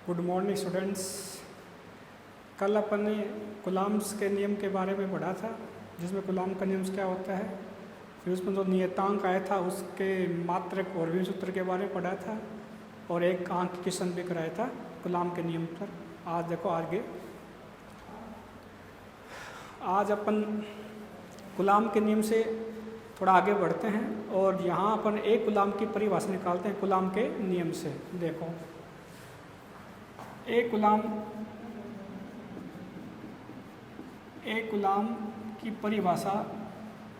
Good morning students. कल अपन ने Coulomb's के नियम के बारे में पढ़ा था, जिसमें कूलम्ब का नियम क्या होता है, फिर उसमें जो नियतांक आया था उसके मात्रक और विभव सूत्र के बारे में पढ़ा था, और एक अंक क्वेश्चन भी कराया था कूलम्ब के नियम पर। आज देखो आगे, आज अपन कूलम्ब के नियम से थोड़ा आगे बढ़ते हैं और यहाँ अपन एक कूलम्ब की परिभाषा निकालते हैं कूलम्ब के नियम से। देखो, एक कूलम्ब की परिभाषा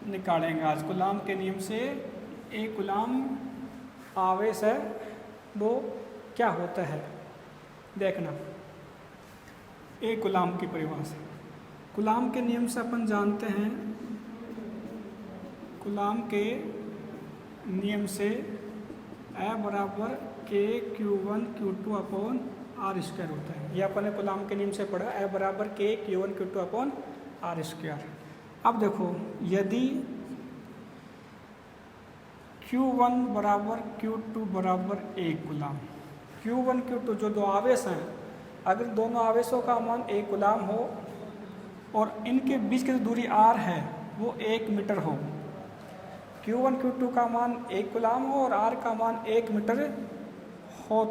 निकालेंगे आज कूलम्ब के नियम से। एक कूलम्ब आवेश है वो क्या होता है, देखना। एक कूलम्ब की परिभाषा, कूलम्ब के नियम से अपन जानते हैं, कूलम्ब के नियम से E बराबर K(Q1 Q2) upon R square होता है। यह अपन ने कूलम्ब के नियम से पढ़ा, E बराबर K(Q1 Q2) upon R square. अब देखो, यदि Q1 बराबर Q2 बराबर 1 कूलम्ब, Q1 Q2 जो दो आवेश हैं, अगर दोनों आवेशों का मान 1 कूलम्ब हो और इनके बीच की जो दूरी R है वो 1 मीटर हो, Q1 Q2 का मान 1 कूलम्ब हो और R का मान 1 मीटर हो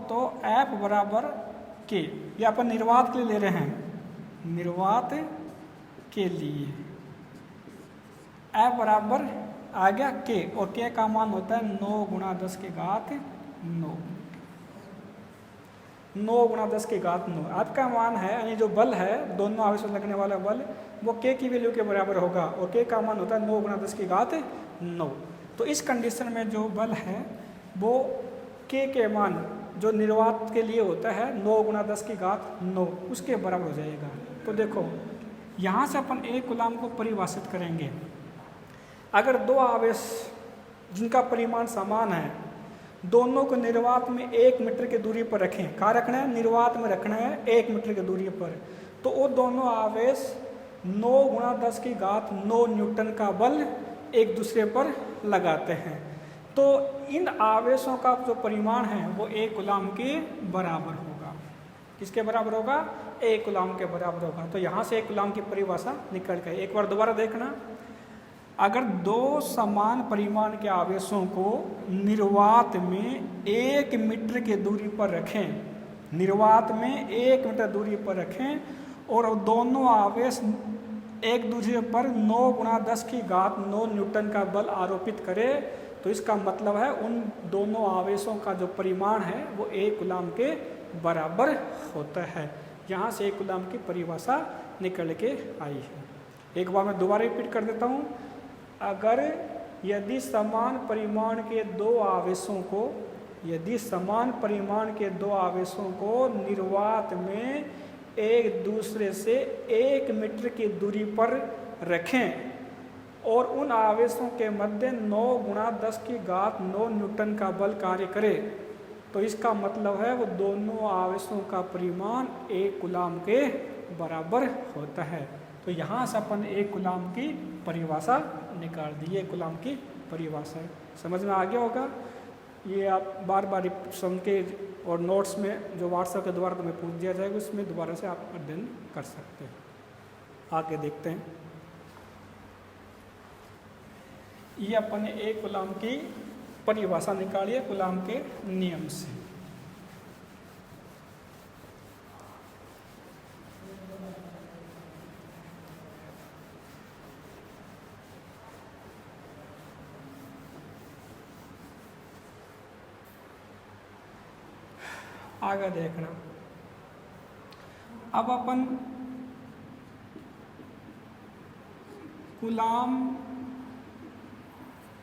तो F बराबर K, ये अपन निर्वात के लिए ले रहे हैं, निर्वात के लिए F बराबर आ गया K, और K का मान होता है 9 गुणा 10 की घात 9, 9 गुणा 10 की घात 9। आपका मान है, यानी जो बल है, दोनों आवेश में लगने वाला बल, वो K की वैल्यू के बराबर होगा, और K का मान होता है 9 गुणा 10 की घात 9। तो इस कंडीशन में जो बल है वो K के मान जो निर्वात के लिए होता है 9 गुणा 10 की घात 9, उसके बराबर हो जाएगा। तो देखो, यहाँ से अपन एक कूलम्ब को परिभाषित करेंगे। अगर दो आवेश जिनका परिमाण समान है, दोनों को निर्वात में 1 मीटर की दूरी पर रखें, कहाँ रखना है, निर्वात में रखना है 1 मीटर की दूरी पर, तो वो दोनों आवेश 9 गुणा 10 की घात 9 न्यूटन का बल एक दूसरे पर लगाते हैं। तो इन आवेशों का जो परिमाण है वो 1 कूलम्ब के बराबर होगा। किसके बराबर होगा, 1 कूलम्ब के बराबर होगा। तो यहाँ से 1 कूलम्ब की परिभाषा निकल गई। एक बार दोबारा देखना, अगर दो समान परिमाण के आवेशों को निर्वात में 1 मीटर की दूरी पर रखें, निर्वात में 1 मीटर दूरी पर रखें, और दोनों आवेश एक दूसरे पर 9 गुणा 10 की घात 9 न्यूटन का बल आरोपित करें, तो इसका मतलब है उन दोनों आवेशों का जो परिमाण है वो 1 कूलम्ब के बराबर होता है। यहाँ से 1 कूलम्ब की परिभाषा निकल के आई है। एक बार मैं दोबारा रिपीट कर देता हूँ। अगर यदि समान परिमाण के दो आवेशों को, यदि समान परिमाण के दो आवेशों को निर्वात में एक दूसरे से 1 मीटर की दूरी पर रखें और उन आवेशों के मध्य 9 गुणा 10 की घात 9 न्यूटन का बल कार्य करे, तो इसका मतलब है वो दोनों आवेशों का परिमाण 1 कूलम्ब के बराबर होता है। तो यहाँ से अपन 1 कूलम्ब की परिभाषा निकाल दी। 1 कूलम्ब की परिभाषा है, समझ में आ गया होगा। ये आप बार बार सुन के और नोट्स में जो व्हाट्सएप के द्वारा तुम्हें पूछ दिया जाएगा, उसमें दोबारा से आप अध्ययन कर सकते हैं। आगे देखते हैं। ये अपन ने 1 कूलम्ब की परिभाषा निकाली है कूलम्ब के नियम से। आगे देखना, अब अपन कूलम्ब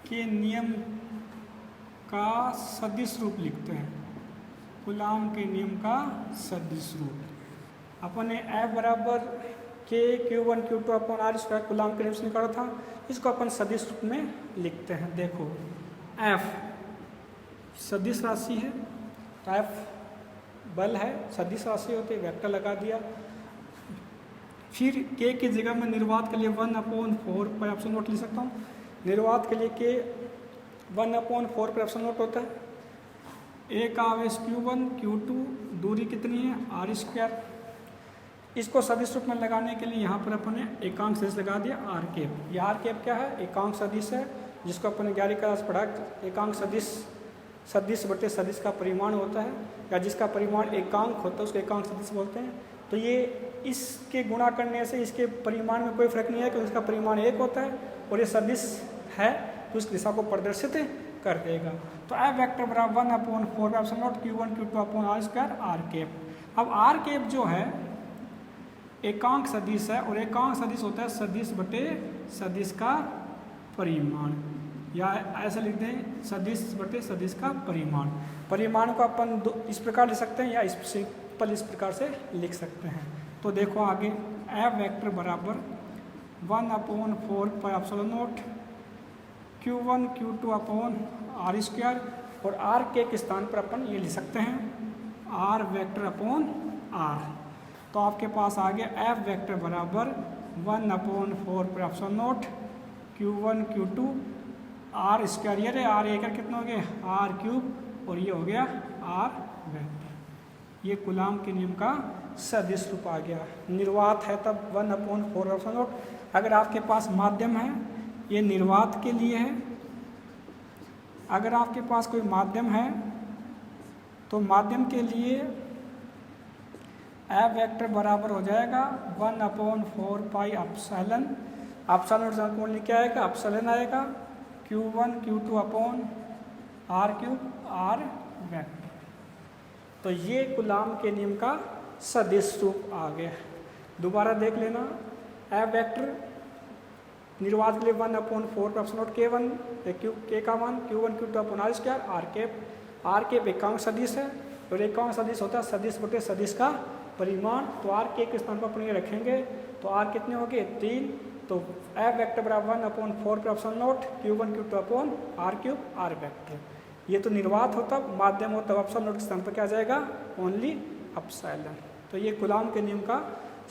के नियम का सदिश रूप लिखते हैं। कूलम्ब के नियम का सदिश रूप अपन ने F बराबर K(Q1 Q2) upon R square coulomb के नियम से निकाला था, इसको अपन सदिश रूप में लिखते हैं। देखो, F सदिश राशि है, तो F बल है, सदिश राशि होती है, वेक्टर लगा दिया। फिर K की जगह में निर्वात के लिए 1/4 पर ऑप्शन नोट लिख सकता हूँ। निर्वात के लिए K 1/4 पर एप्सिलॉन नॉट होता है। एक आवेश Q1 Q2 दूरी कितनी है r²। इसको सदिश रूप में लगाने के लिए यहाँ पर अपन ने एकांक सदिश लगा दिया r कैप। ये r कैप क्या है, एकांक सदिश है, जिसको अपन ने 11वीं क्लास पढ़ा। एकांक सदिश सदिश बटे सदिश का परिमाण होता है, या जिसका परिमाण एकांक होता है उसको एकांक सदिश बोलते हैं। तो ये इसके गुणा करने से इसके परिमाण में कोई फर्क नहीं है, क्योंकि इसका परिमाण एक होता है और ये सदिश है तो उस दिशा को प्रदर्शित कर देगा। तो F वेक्टर बराबर 1/4 Q1 Q2 upon r² r cap. अब r कैप जो है एकांक सदिश है, और एकांक सदिश होता है सदिश बटे सदिश का परिमाण, या ऐसा लिख दें सदिश बटे सदिश का परिमाण। परिमाण को अपन इस प्रकार लिख सकते हैं, या इस प्रकार से लिख सकते हैं। तो देखो आगे F वेक्टर बराबर 1/4 Q1 Q2 अपॉन r², और r के स्थान पर अपन ये लिख सकते हैं r वेक्टर अपॉन r। तो आपके पास आ गया F वेक्टर बराबर 1/4 Q1 Q2 r², ये रे r एकड़ कितना हो गया r³, और ये हो गया r वेक्टर। ये कूलाम के नियम का सदिश रूप आ गया। निर्वात है तब 1/4। अगर आपके पास माध्यम है, ये निर्वात के लिए है। अगर आपके पास कोई माध्यम है तो माध्यम के लिए F वेक्टर बराबर हो जाएगा 1/4 पाई एप्सिलॉन। एप्सिलॉन कोण क्या आएगा, एप्सिलॉन आएगा Q1 Q2 upon r³ r vector. तो ये कूलाम के नियम का सदिश रूप आ गया। दोबारा देख लेना, F वेक्टर निर्वात के लिए 1/4 K1 K का मान Q1 Q2 upon r² r cap. r cap एकांक सदिश है, और एकांक सदिश होता है सदिश बटे सदिश का परिमाण। तो r के स्थान पर अपन ये रखेंगे, तो r कितने हो गए 3। तो F वेक्टर बराबर 1/4 Q1 Q2 upon r³ r vector. ये तो निर्वात होता, माध्यम होता, एप्सिलॉन के स्थान पर क्या आ जाएगा, ओनली एप्सिलॉन। तो ये कूलाम के नियम का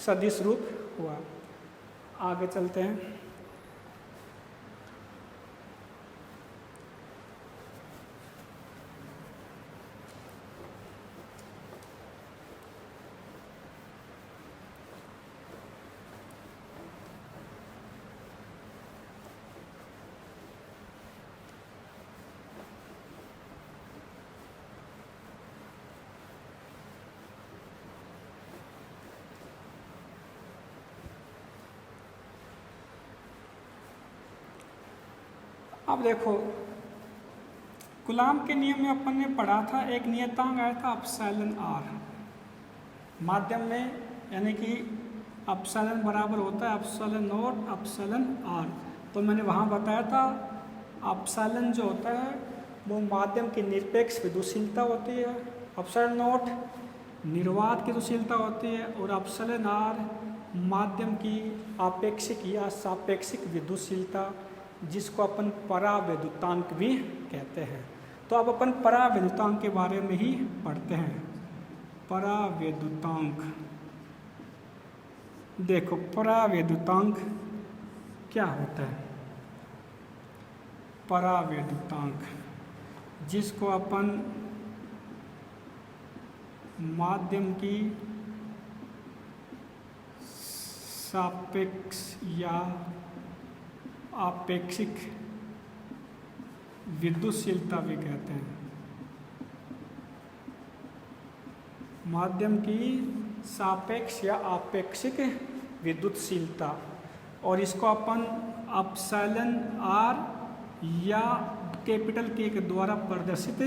सदिश रूप हुआ। आगे चलते हैं। अब देखो कूलाम के नियम में अपन ने पढ़ा था, एक नियतांक आया था एप्सिलॉन r माध्यम में, यानी कि एप्सिलॉन बराबर होता है एप्सिलॉन0 एप्सिलॉन r। तो मैंने वहाँ बताया था एप्सिलॉन जो होता है वो माध्यम की निरपेक्ष विद्युतशीलता होती है, एप्सिलॉन0 निर्वात की विद्युतशीलता होती है, और एप्सिलॉन r माध्यम की आपेक्षिक या सापेक्षिक विद्युतशीलता, जिसको अपन परावैद्युतांक भी कहते हैं। तो अब अपन परावैद्युतांक के बारे में ही पढ़ते हैं। परावैद्युतांक, देखो परावैद्युतांक क्या होता है। परावैद्युतांक जिसको अपन माध्यम की सापेक्ष या आपेक्षिक विद्युतशीलता भी कहते हैं। माध्यम की सापेक्ष या आपेक्षिक विद्युतशीलता, और इसको अपन एप्सिलॉन r या कैपिटल K के द्वारा प्रदर्शित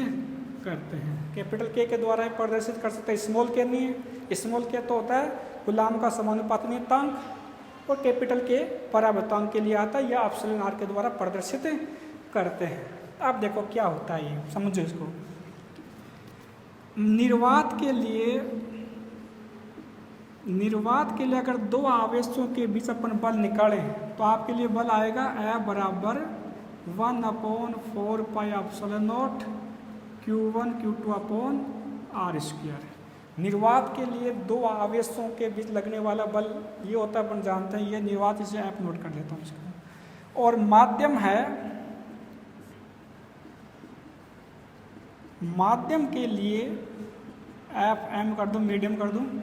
करते हैं। कैपिटल K के द्वारा ही प्रदर्शित कर सकते हैं, स्मॉल K नहीं है। स्मॉल K तो होता है कूलाम का समानुपाती नियतांक, और कैपिटल K परावैद्युतांक के लिए आता है, या एप्सिलॉन r के द्वारा प्रदर्शित करते हैं। अब देखो क्या होता है, ये समझो इसको। निर्वात के लिए अगर दो आवेशों के बीच अपन बल निकालें तो आपके लिए बल आएगा F बराबर 1/4 पाई एप्सिलॉन0 Q1 Q2 अपॉन r²। निर्वात के लिए दो आवेशों के बीच लगने वाला बल ये होता है, अपन जानते हैं, ये निर्वात, इसे आप नोट कर लेता हूँ इसको। और माध्यम है माध्यम के लिए एफ एम कर दूँ, मीडियम कर दूँ,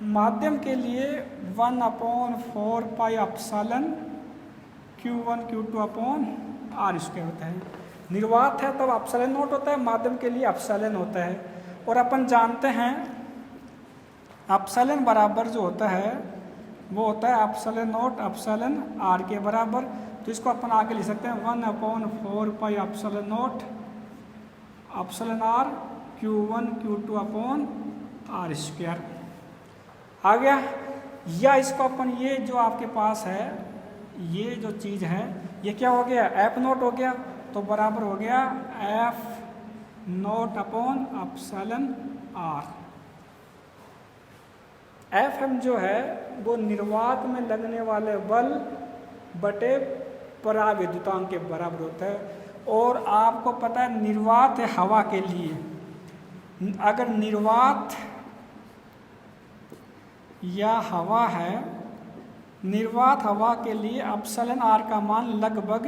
माध्यम के लिए 1/4 pi epsilon Q1 Q2 upon R square होता है। निर्वात है तब एप्सिलॉन नोट होता है, माध्यम के लिए एप्सिलॉन होता है। और अपन जानते हैं एप्सिलॉन बराबर जो होता है वो होता है एप्सिलॉन नोट एप्सिलॉन R के बराबर। तो इसको अपन आगे लिख सकते हैं 1/4 pi epsilon nought epsilon R Q1 Q2 upon R square आ गया। या इसको अपन ये जो आपके पास है ये जो चीज़ है ये क्या हो गया, एफ नोट हो गया, तो बराबर हो गया F naught upon epsilon R। F M जो है वो निर्वात में लगने वाले बल बटे पराविद्युतांक के बराबर होता है। और आपको पता है निर्वात है हवा के लिए, अगर निर्वात या हवा है, निर्वात हवा के लिए एप्सिलॉन R का मान लगभग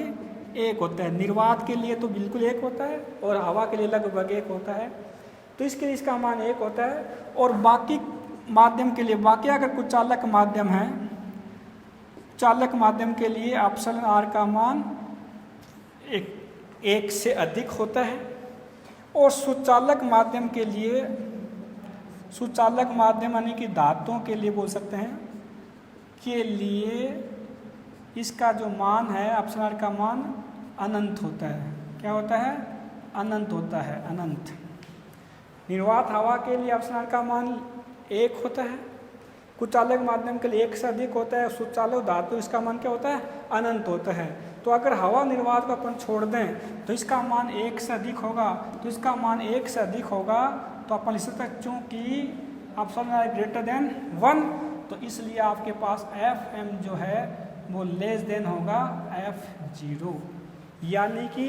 1 होता है। निर्वात के लिए तो बिल्कुल 1 होता है और हवा के लिए लगभग 1 होता है, तो इसके लिए इसका मान 1 होता है। और बाकी माध्यम के लिए, बाकी अगर कुछ चालक माध्यम है, चालक माध्यम के लिए एप्सिलॉन R का मान 1 से अधिक होता है। और सुचालक माध्यम के लिए, सुचालक माध्यम यानी कि धातुओं के लिए बोल सकते हैं, के लिए इसका जो मान है एप्सिलॉन R का मान अनंत होता है। क्या होता है, अनंत होता है, अनंत। निर्वात हवा के लिए एप्सिलॉन R का मान 1 होता है, कुचालक माध्यम के लिए 1 से अधिक होता है, सुचालक धातु इसका मान क्या होता है, अनंत होता है। तो अगर हवा निर्वात को अपन छोड़ दें तो इसका मान 1 से अधिक होगा, तो इसका मान 1 से अधिक होगा तो अपन लिख सकते हैं चूँकि एप्सिलॉन R ग्रेटर देन 1, तो इसलिए आपके पास एफ एम जो है वो लेस देन होगा F0। यानी कि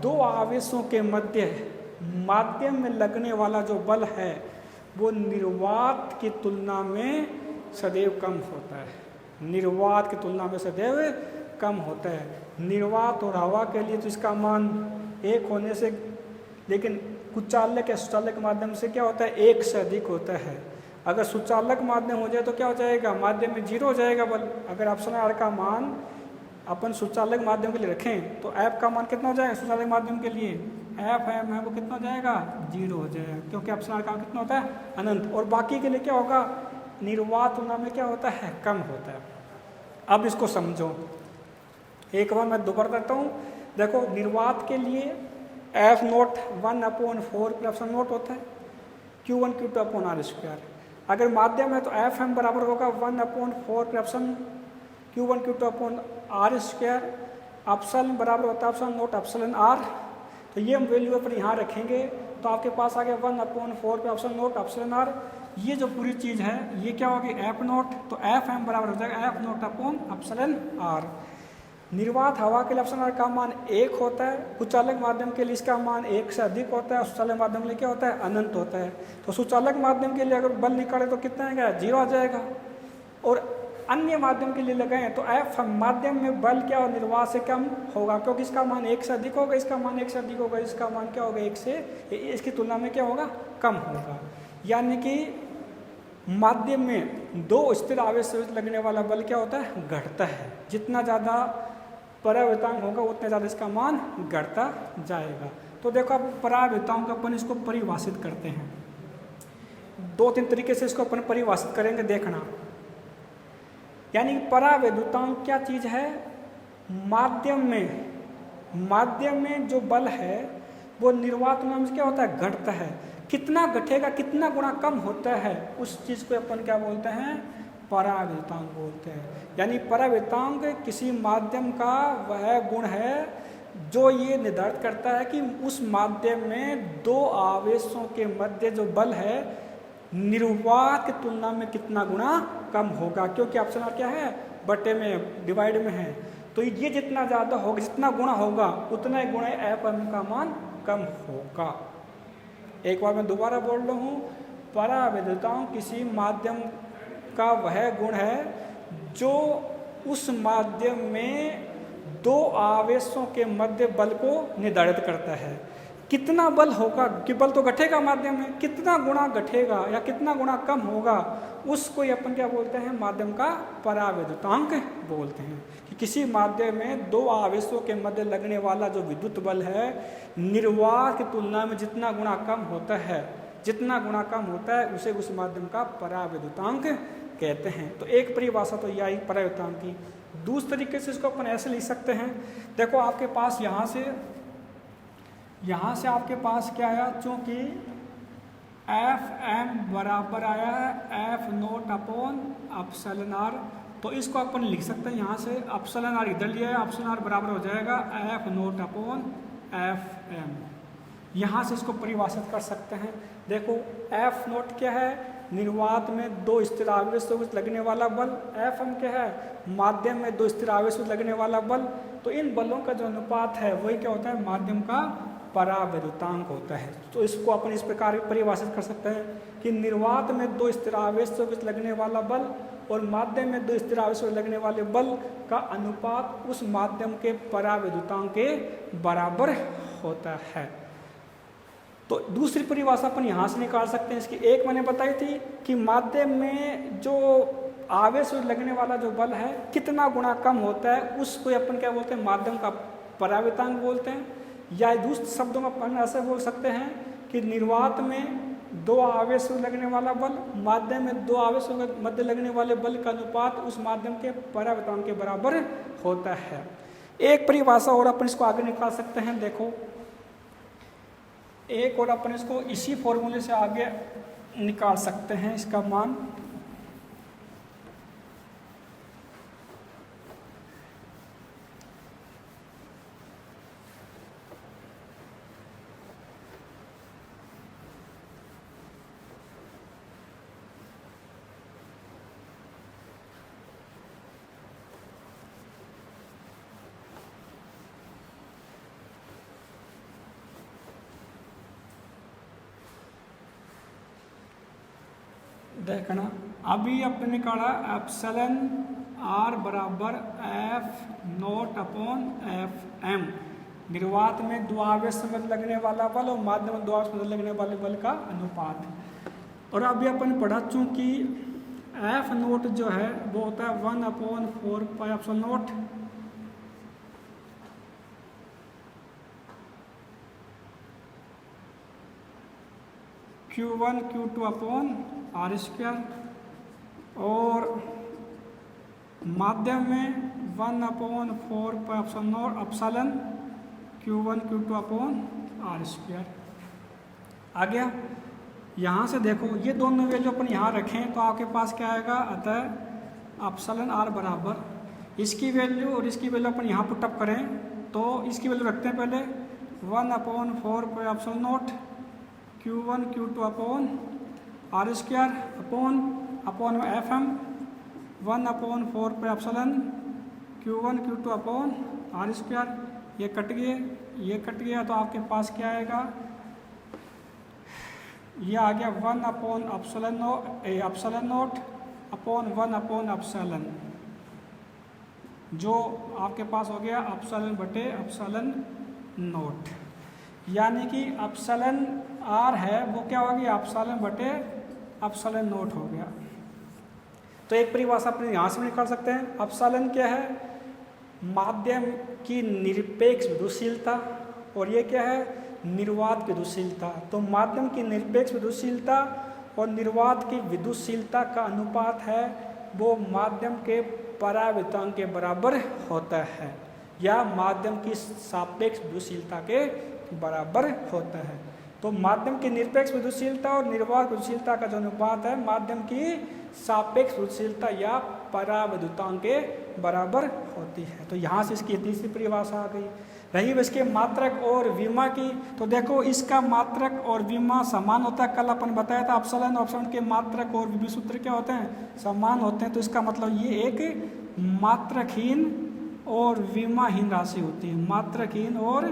दो आवेशों के मध्य माध्यम में लगने वाला जो बल है वो निर्वात की तुलना में सदैव कम होता है, निर्वात की तुलना में सदैव कम होता है। निर्वात और हवा के लिए तो इसका मान 1 होने से, लेकिन कुचालक या सुचालक माध्यम से क्या होता है, 1 से अधिक होता है। अगर सुचालक माध्यम हो जाए तो क्या हो जाएगा, माध्यम में 0 हो जाएगा बल। अगर एप्सिलॉन R का मान अपन सुचालक माध्यम के लिए रखें तो एफ का मान कितना हो जाएगा, सुचालक माध्यम के लिए एफ एम है वो कितना हो जाएगा, 0 हो जाएगा, क्योंकि एप्सिलॉन R का कितना होता है, अनंत। और बाकी के लिए क्या होगा, निर्वात तुलना में क्या होता है, कम होता है। अब इसको समझो, एक बार मैं दोबारा करता हूँ। देखो निर्वात के लिए एफ नोट 1/4 एप्सिलॉन नोट होता है Q1 Q2 upon R square. अगर माध्यम है तो एफ एम बराबर होगा 1/4 epsilon Q1 Q2 upon R square. Epsilon बराबर होता है एप्सिलॉन नोट एप्सिलॉन R। तो ये हम वैल्यू अपन यहाँ रखेंगे तो आपके पास आ गया 1/4 एप्सिलॉन नोट एप्सिलॉन R। ये जो पूरी चीज़ है ये क्या होगी, एफ नोट, तो एफ एम बराबर हो जाएगा F naught upon epsilon R। निर्वात हवा के लिए एप्सिलॉन R का मान 1 होता है, कुचालक माध्यम के लिए इसका मान 1 से अधिक होता है, और सुचालक माध्यम के लिए क्या होता है, अनंत होता है। तो सुचालक माध्यम के लिए अगर बल निकाले तो कितना आएगा, 0 आ जाएगा। और अन्य माध्यम के लिए लगाएं तो एफ माध्यम में बल क्या और निर्वात से कम होगा, क्योंकि इसका मान 1 से अधिक होगा, इसका मान 1 से अधिक होगा, इसका मान क्या होगा, 1 से, इसकी तुलना में क्या होगा, कम होगा। यानी कि माध्यम में दो स्थिर आवेश से लगने वाला बल क्या होता है, घटता है। जितना ज़्यादा परावर्तांक होगा उतना ज़्यादा इसका मान घटता जाएगा। तो देखो अब परावर्तांक अपन इसको परिभाषित करते हैं, 2-3 तरीके से इसको अपन परिभाषित करेंगे, देखना। यानी परावैद्युतांक क्या चीज़ है, माध्यम में जो बल है वो निर्वात में क्या होता है, घटता है। कितना घटेगा, कितना गुना कम होता है, उस चीज़ को अपन क्या बोलते हैं, परावैद्युतांक बोलते हैं। यानी परावैद्युतांक किसी माध्यम का वह गुण है जो ये निर्धारित करता है कि उस माध्यम में दो आवेशों के मध्य जो बल है निर्वात की तुलना में कितना गुना कम होगा, क्योंकि एप्सिलॉन क्या है, बटे में, डिवाइड में है। तो ये जितना ज़्यादा होगा, जितना गुना होगा उतना ही गुणा एफ एम का मान कम होगा। एक बार मैं दोबारा बोल रहा हूँ, परावैद्युतांक किसी माध्यम का वह गुण है जो उस माध्यम में दो आवेशों के मध्य बल को निर्धारित करता है। कितना बल होगा, कि बल तो घटेगा माध्यम में, कितना गुणा घटेगा या कितना गुणा कम होगा, उसको ही अपन क्या बोलते हैं, माध्यम का परावैद्युतांक बोलते हैं। कि किसी माध्यम में दो आवेशों के मध्य लगने वाला जो विद्युत बल है निर्वात की तुलना में जितना गुणा कम होता है, जितना गुणा कम होता है उसे उस माध्यम का परावैद्युतांक कहते हैं। तो एक परिभाषा तो यह आई परावैद्युतांक की। दूसरे तरीके से इसको अपन ऐसे लिख सकते हैं, देखो आपके पास यहाँ से आपके पास क्या आया, चूंकि एफ एम बराबर आया है F naught upon epsilon R, तो इसको अपन लिख सकते हैं यहाँ से एप्सिलॉन आर इधर लिया है, एप्सिलॉन आर बराबर हो जाएगा F naught upon F M. यहाँ से इसको परिभाषित कर सकते हैं। देखो एफ नोट क्या है, निर्वात में दो स्थिर आवेशों को लगने वाला बल, एफ एम क्या है, माध्यम में दो स्थिर आवेशों लगने वाला बल। तो इन बलों का जो अनुपात है वही क्या होता है, माध्यम का परावैद्युतांक होता है। तो इसको अपन इस प्रकार परिभाषित कर सकते हैं कि निर्वात में दो स्थिर आवेशों को लगने वाला बल और माध्यम में दो स्थिर आवेशों को लगने वाले बल का अनुपात उस माध्यम के परावैद्युतांक के बराबर होता है। तो दूसरी परिभाषा अपन यहाँ से निकाल सकते हैं इसकी। एक मैंने बताई थी कि माध्यम में जो आवेश लगने वाला जो बल है कितना गुणा कम होता है, उसको अपन क्या बोलते हैं, माध्यम का परावैद्युतांक बोलते हैं। या दूसरे शब्दों में अपन ऐसे बोल सकते हैं कि निर्वात में दो आवेश लगने वाला बल, माध्यम में दो आवेशों के मध्य लगने वाले बल का अनुपात उस माध्यम के परावैद्युतांक के बराबर होता है। एक परिभाषा और अपन इसको आगे निकाल सकते हैं। देखो एक और अपन इसको इसी फॉर्मूले से आगे निकाल सकते हैं, इसका मान देखना। अभी अपने निकाला एप्सिलॉन आर बराबर F naught upon F M, निर्वात में दो आवेश में लगने वाला बल और माध्यम में दो आवेश में लगने वाले बल का अनुपात। और अभी अपन पढ़ा चूंकि एफ नोट जो है वो होता है 1/4 pi epsilon nought Q1 Q2 upon R square, और माध्यम में 1/4 pi epsilon Q1 Q2 upon R square. आ गया। यहाँ से देखो ये दोनों वैल्यू अपन यहाँ रखें तो आपके पास क्या आएगा, अतः एप्सिलॉन आर बराबर इसकी वैल्यू और इसकी वैल्यू अपन यहाँ पुटअप करें तो इसकी वैल्यू रखते हैं पहले 1/4 pi epsilon nought Q1 Q2 upon R square upon में F M 1/4 pi epsilon Q1 Q2 upon R square. ये कट गया तो आपके पास क्या आएगा, ये आ गया 1/एप्सिलॉन नोट अपॉन 1/एप्सिलॉन, जो आपके पास हो गया एप्सिलॉन बटे एप्सिलॉन नोट। यानी कि एप्सिलॉन आर है वो क्या हो गया, एप्सिलॉन बटे एप्सिलॉन नोट हो गया। तो एक परिभाषा अपने यहाँ से निकाल सकते हैं। एप्सिलॉन क्या है, माध्यम की निरपेक्ष विद्युतशीलता, और ये क्या है, निर्वात विद्युतशीलता। तो माध्यम की निरपेक्ष विद्युतशीलता और निर्वात की विद्युतशीलता का अनुपात है वो माध्यम के परावैद्युतांक के बराबर होता है या माध्यम की सापेक्ष विद्युतशीलता के बराबर होता है। तो माध्यम की निरपेक्ष विद्युतशीलता और निर्वात विद्युतशीलता का जो अनुपात है माध्यम की सापेक्ष विद्युतशीलता या परावैद्युतांक के बराबर होती है। तो यहाँ से इसकी तीसरी परिभाषा आ गई। रही इसके मात्रक और विमा की, तो देखो इसका मात्रक और विमा समान होता है। कल अपन बताया था एप्सिलॉन और एप्सिलॉन के मात्रक और विभव सूत्र क्या होते हैं, समान होते हैं। तो इसका मतलब ये एक मात्रकहीन और विमाहीन राशि होती है, मात्रकहीन और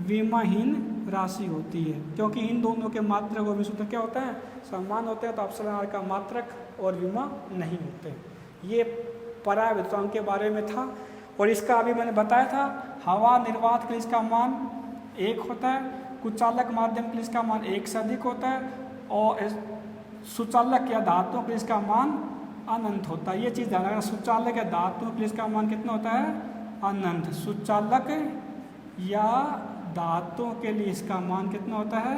विमाहीन राशि होती है, क्योंकि इन दोनों के मात्रक और विभव सूत्र क्या होते हैं, समान होते हैं। तो एप्सिलॉन आर का मात्रक और विमा नहीं होते। ये परावैद्युतांक के बारे में था। और इसका अभी मैंने बताया था हवा निर्वात के लिए इसका मान 1 होता है कुचालक माध्यम के लिए इसका मान 1 से अधिक होता है और सुचालक या धातुओं के लिए इसका मान अनंत होता है। ये चीज़ ध्यान रखना, सुचालक या धातुओं के लिए इसका मान कितना होता है? अनंत। सुचालक या धातुओं के लिए इसका मान कितना होता है?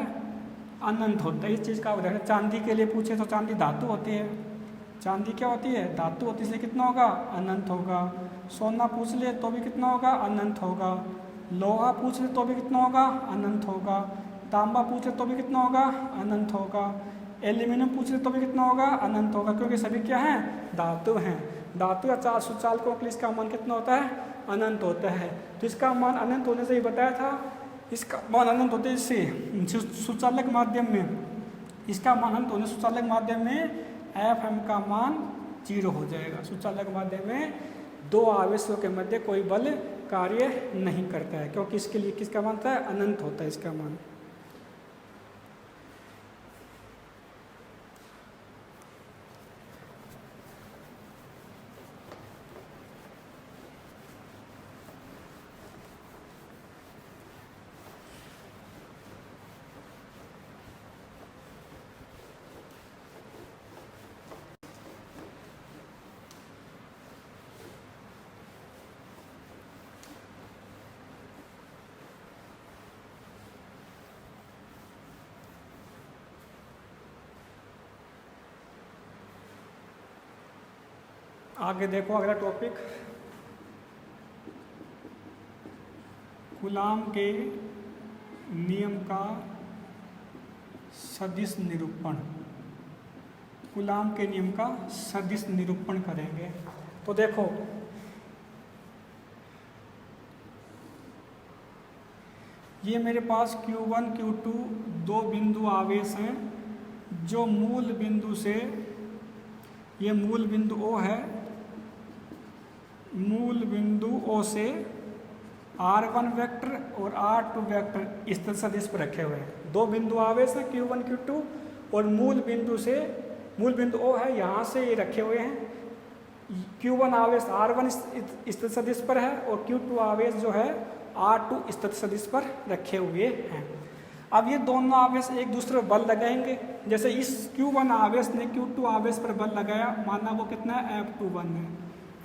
अनंत होता है। इस चीज़ का उदाहरण चांदी के लिए पूछे तो चांदी धातु होती है, चांदी क्या होती है? धातु होती है, इसलिए कितना होगा? अनंत होगा। सोना पूछ ले तो भी कितना होगा? अनंत होगा। लोहा पूछ ले तो भी कितना होगा? अनंत होगा। तांबा पूछ ले तो भी कितना होगा? अनंत होगा। एल्यूमिनियम पूछ ले तो भी कितना होगा? अनंत होगा, क्योंकि सभी क्या हैं? धातु हैं। धातु या चार सुचालकों के लिए इसका मान कितना होता है? अनंत होता है। तो इसका मान अनंत होने से ही बताया था, इसका मान अनंत होते इससे सुचालक माध्यम में, इसका मान अनंत होने सुचालक माध्यम में Fm का मान 0 हो जाएगा। सुचालक माध्यम में दो आवेशों के मध्य कोई बल कार्य नहीं करता है, क्योंकि इसके लिए किसका मान होता है? अनंत होता है इसका मान। आगे देखो अगला टॉपिक, कूलाम के नियम का सदिश निरूपण। कूलाम के नियम का सदिश निरूपण करेंगे। तो देखो ये मेरे पास Q1 Q2 दो बिंदु आवेश हैं, जो मूल बिंदु से, ये मूल बिंदु O है, मूल बिंदु O से R1 वेक्टर और R2 वेक्टर स्थित सदिश पर रखे हुए हैं। दो बिंदु आवेश हैं Q1 Q2 और मूल बिंदु से, मूल बिंदु O है, यहाँ से ये रखे हुए हैं। Q1 आवेश R1 स्थित सदिश पर है और Q2 आवेश जो है R2 स्थित सदिश पर रखे हुए हैं। अब ये दोनों आवेश एक दूसरे पर बल लगाएंगे। जैसे इस Q1 आवेश ने Q2 आवेश पर बल लगाया, माना वो कितना है? F21 है।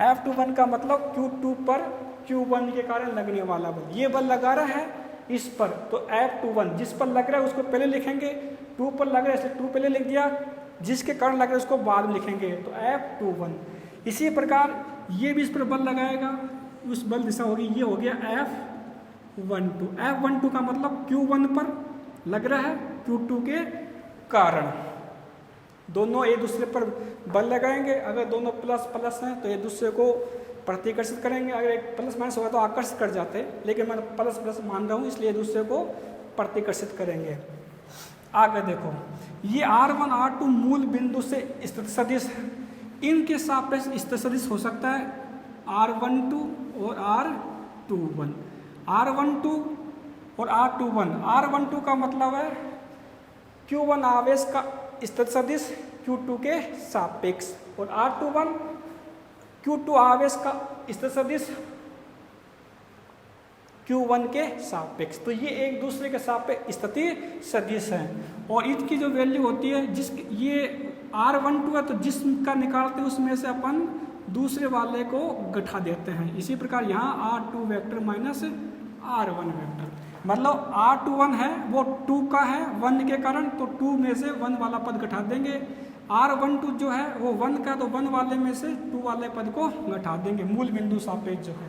F21 का मतलब Q2 पर Q1 के कारण लगने वाला बल। ये बल लगा रहा है इस पर, तो F21 जिस पर लग रहा है उसको पहले लिखेंगे, 2 पर लग रहा है इसलिए 2 पहले लिख दिया, जिसके कारण लग रहा है उसको बाद में लिखेंगे, तो F21। इसी प्रकार ये भी इस पर बल लगाएगा, उस बल दिशा होगी, ये हो गया F12। F12 का मतलब Q1 पर लग रहा है Q2 के कारण। दोनों एक दूसरे पर बल लगाएंगे। अगर दोनों प्लस प्लस हैं तो एक दूसरे को प्रतिकर्षित करेंगे। अगर एक प्लस माइनस होगा तो आकर्षित कर जाते हैं, लेकिन मैं प्लस प्लस मान रहा हूँ इसलिए एक दूसरे को प्रतिकर्षित करेंगे। आगे देखो, ये R1 R2 मूल बिंदु से स्थित सदिश है। इनके सापेक्ष स्थित सदिश हो सकता है R12 और R21। R12 और R21। R12 का मतलब है Q1 आवेश का स्थित सदिश Q2 के सापेक्ष और R21 Q2 आवेश का स्थित सदिश Q1 के सापेक्ष। तो ये एक दूसरे के सापेक्ष स्थिति सदिश हैं और इसकी जो वैल्यू होती है, जिस ये R12 है तो जिसका निकालते हैं उसमें से अपन दूसरे वाले को घटा देते हैं। इसी प्रकार यहाँ R2 vector minus R1 vector, मतलब R21 है वो 2 का है 1 के कारण, तो 2 में से 1 वाला पद घटा देंगे। R12 जो है वो 1 का, तो 1 वाले में से 2 वाले पद को घटा देंगे, मूल बिंदु सापेक्ष जो है।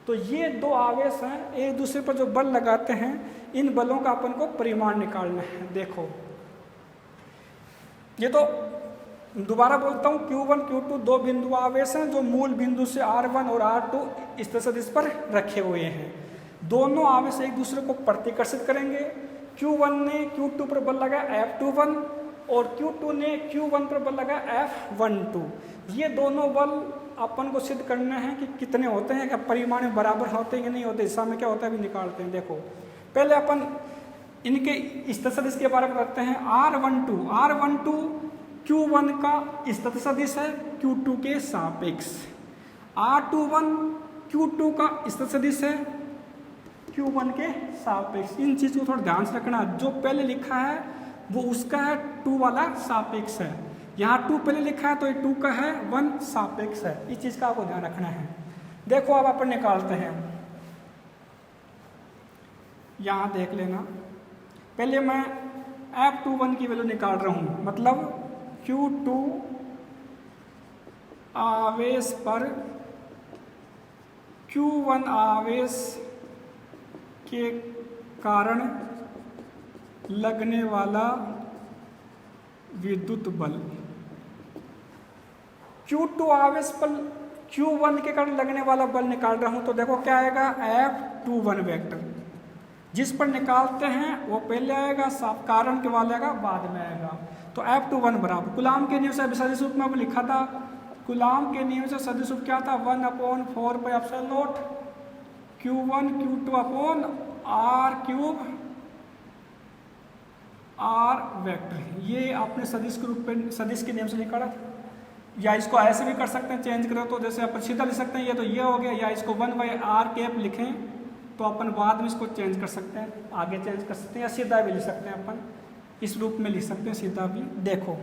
तो ये दो आवेश हैं, एक दूसरे पर जो बल लगाते हैं, इन बलों का अपन को परिमाण निकालना है। देखो ये तो दोबारा बोलता हूँ, Q1 Q2 दो बिंदु आवेश हैं जो मूल बिंदु से R1 और R2 स्थित सदिश पर रखे हुए हैं। दोनों आवेश एक दूसरे को प्रतिकर्षित करेंगे। Q1 ने Q2 पर बल लगाया F21 और Q2 ने Q1 पर बल लगाया F12। ये दोनों बल अपन को सिद्ध करना है कि कितने होते हैं, क्या परिमाण में बराबर होते हैं या नहीं होते। हिस्सा में क्या होता है अभी निकालते हैं। देखो पहले अपन इनके स्थित सदिश के बारे में करते हैं। R12 Q1 का स्थित सदिश है Q2 के सापेक्ष। R21 Q2 का स्थित सदिश है Q1 के सापेक्ष। इन चीज़ को थोड़ा ध्यान से रखना, जो पहले लिखा है वो उसका है 2 वाला सापेक्ष है, यहाँ 2 पहले लिखा है तो ये 2 का है 1 सापेक्ष है। इस चीज़ का आपको ध्यान रखना है। देखो अब अपन निकालते हैं, यहाँ देख लेना। पहले मैं F21 की वैल्यू निकाल रहा हूँ, मतलब Q2 आवेश पर Q1 आवेश के कारण लगने वाला विद्युत बल। Q2 आवेश पर Q1 के कारण लगने वाला बल निकाल रहा हूं, तो देखो क्या आएगा, F21 वेक्टर। जिस पर निकालते हैं वो पहले आएगा, साफ कारण के वाले आएगा बाद में आएगा। तो F21 बराबर कूलाम के नियम से सदिश रूप में लिखा था, कूलाम के नियम से सदिश रूप क्या था, 1/4πε0 Q1 Q2 upon R cube R vector. ये आपने सदिश के रूप में सदिश के नियम से लिखा था, या इसको ऐसे भी कर सकते हैं, चेंज करें तो जैसे अपन सीधा लिख सकते हैं, ये तो ये हो गया, या इसको 1/r कैप लिखें तो अपन बाद में इसको चेंज कर सकते हैं, आगे चेंज कर सकते हैं, या सीधा भी लिख सकते हैं, अपन इस रूप में लिख सकते हैं सीधा भी। देखो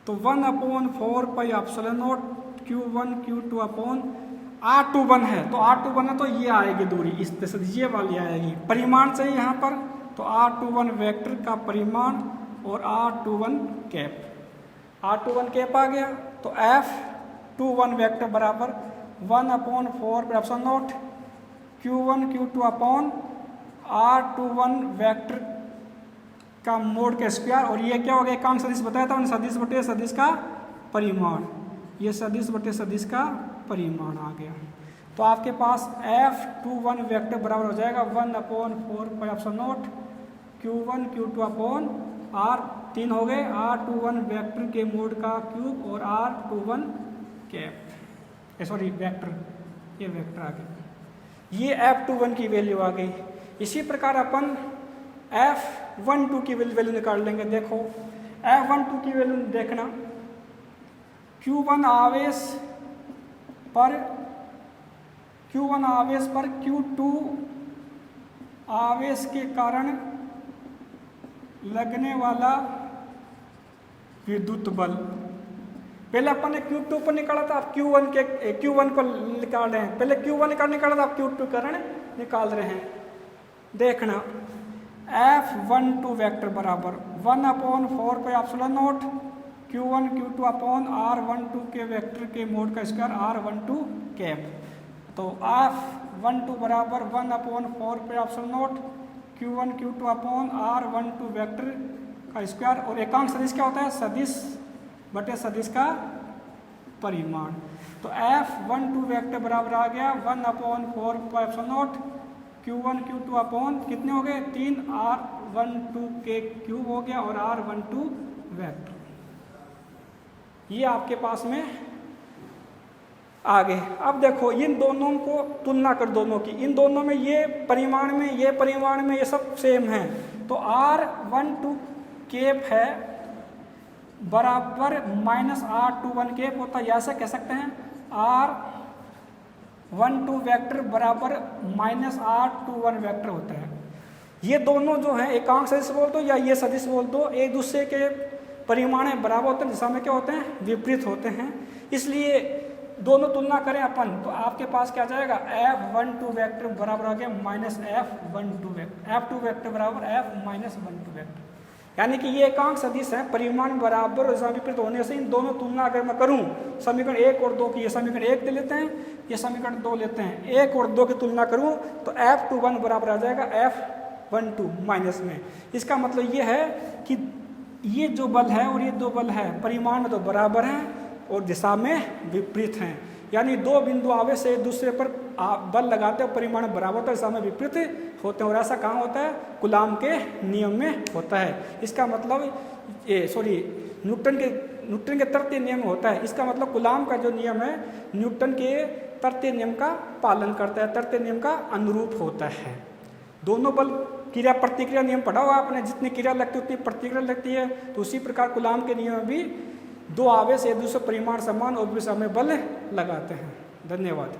तो 1/4πε0 Q1 Q2 अपॉन R21 है, तो R21 है तो ये आएगी दूरी, इस तरह से ये वाली आएगी। परिमाण चाहिए यहाँ पर, तो R21 वेक्टर का परिमाण और R21 कैप, R21 कैप आ गया, तो F21 वेक्टर बराबर 1/4πε0 Q1 Q2 upon R21 vector का मोड का स्क्वायर, और ये क्या हो गया, एकांक सदिश बताया था, सदिश बटे सदिश का परिमाण, ये सदिश बटे सदिश का परिमाण आ गया। तो आपके पास F21 वेक्टर बराबर हो जाएगा 1/4πε0 Q1 Q2 अपॉन R, 3 हो गए, R21 वेक्टर के मोड का क्यूब और R21 कैप, सॉरी वेक्टर, ये वेक्टर आ गया, ये F21 की वैल्यू आ गई। इसी प्रकार अपन F12 की वैल्यू निकाल लेंगे। देखो F12 की वैल्यू देखना, Q1 आवेश पर Q2 आवेश के कारण लगने वाला विद्युत बल। पहले अपन ने Q2 पर निकाला था, अब Q1 पर निकाल रहे हैं। पहले Q1 का निकाला था, अब Q2 कारण निकाल रहे हैं। देखना F12 वेक्टर बराबर 1/4πε0 Q1 Q2 अपॉन R12 के वेक्टर के मोड का स्क्वायर R12 कैप। तो F12 बराबर 1/4πε0 Q1 Q2 upon R12 vector का स्क्वायर, और एकांक सदिश क्या होता है, सदिश बटे सदिश का परिमाण। तो F12 वेक्टर बराबर आ गया 1/4πε0 Q1 Q2 अपॉन कितने हो गए, 3 R12 के क्यूब हो गया और R12 वेक्टर। ये आपके पास में आ गए। अब देखो इन दोनों को तुलना कर, दोनों की, इन दोनों में ये परिमाण में ये सब सेम है, तो R12 कैप है बराबर -R21 कैप होता है, ऐसा कह सकते हैं R12 वेक्टर बराबर -R21 वेक्टर होता है। ये दोनों जो है एकांक सदिश बोल दो या ये सदिश बोल दो, एक दूसरे के परिमाण बराबर होते हैं, दिशा में क्या होते हैं, विपरीत होते हैं। इसलिए दोनों तुलना करें अपन, तो आपके पास क्या जाएगा, F12 वेक्टर बराबर आ गया -F12 वेक्टर, F2 वेक्टर बराबर F-12 वेक्टर। यानी कि ये एकांक सदिश है, परिमाण बराबर और दिशा विपरीत होने से इन दोनों तुलना अगर मैं करूं, समीकरण 1 और 2 की, ये समीकरण 1 ले लेते हैं, ये समीकरण 2 लेते हैं, 1 और 2 की तुलना करूं तो F21 बराबर आ जाएगा F12 माइनस में। इसका मतलब ये है कि ये जो बल है और ये दो बल है परिमाण में तो बराबर हैं और दिशा में विपरीत हैं। यानी दो बिंदु आवेश एक दूसरे पर बल लगाते हैं, परिमाण बराबर होता है, दिशा में विपरीत होते हैं, और ऐसा कहाँ होता है, कूलाम के नियम में होता है। इसका मतलब न्यूटन के तृतीय नियम में होता है। इसका मतलब कूलाम का जो नियम है न्यूटन के तृतीय नियम का पालन करता है, तृतीय नियम का अनुरूप होता है। दोनों बल क्रिया प्रतिक्रिया नियम पढ़ा हुआ आपने, जितनी क्रिया लगती है उतनी प्रतिक्रिया लगती है, तो उसी प्रकार कूलाम के नियम में भी दो आवेश एक दूसरे परिमाण समान और दिशा में बल लगाते हैं। धन्यवाद।